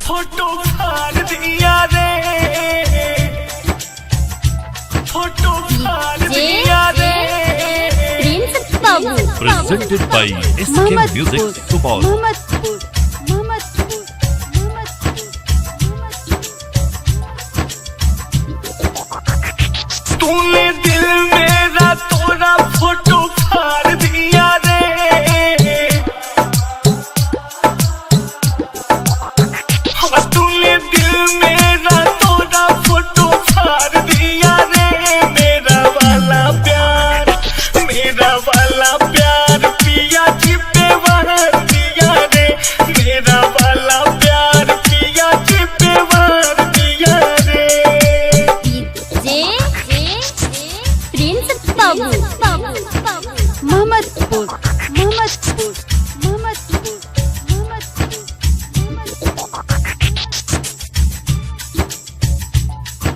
Photo फाड़ दिया रे, फोटो फाड़ दिया रे। Presented by SK Music Support. तूने दिल मेरा तोड़ा, फोटो फाड़ दिया रे। हाँ तूने दिल मेरा तोड़ा, फोटो फाड़ दिया रे। मेरा वाला प्यार, मेरा वाला प्यार पिया जी पे वार दिया रे। मेरा वाला प्यार पिया जी पे वार दिया रे।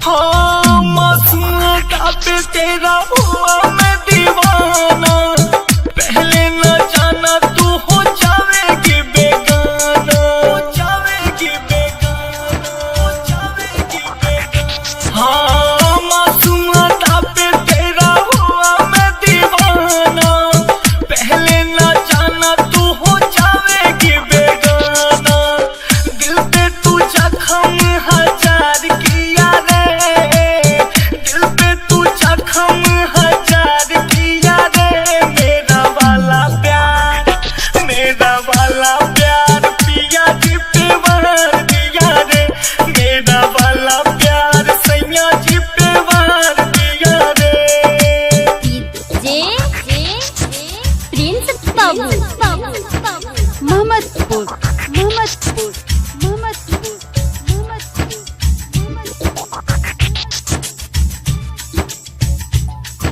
हाँ मासूम का पे तेरा हुआ मैं दीवाना। पहले न जाना तू हो जावेगी बेगाना, हो जावेगी बेगाना, हो जावेगी बेगाना। हाँ मासूम का पे तेरा हुआ मैं दीवाना। पहले न जाना तू हो जावेगी बेगाना। दिल पे तू जख्म हजार किया रे, दिल पे तू जख्म हजार किया रे। मेरा वाला प्यार, मेरा वाला प्यार पिया जी पे वार दिया रे। मेरा वाला प्यार सैया जी पे वार दिया रे।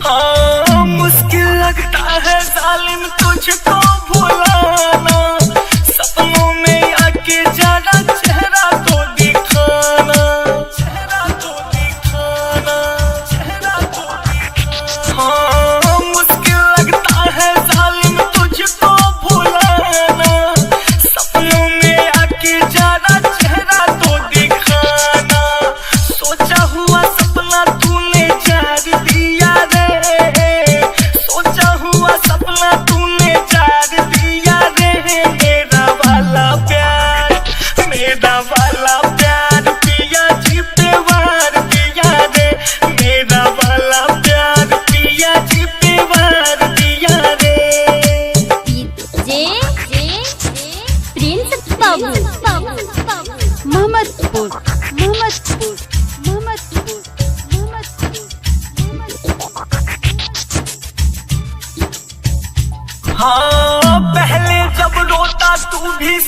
हाँ मुश्किल लगता है जालिम तुझको भुलाना। सपनों में आके जरा चेहरा तो दिखाना, चेहरा तो दिखाना, चेहरा तो दिखाना। हाँ मुश्किल लगता है जालिम तुझको भुलाना। सपनों में आके जरा चेहरा तो दिखाना। सोचा हुआ सपना तूने जार दिया रे, सोचा हुआ सपना तूने जार दिया रे। मेरा वाला प्यार, मेरा वाला प्यार पिया जी पे वार दिया रे। मेरा वाला प्यार पिया जी पे वार दिया रे। हाँ पहले जब रोता तू भी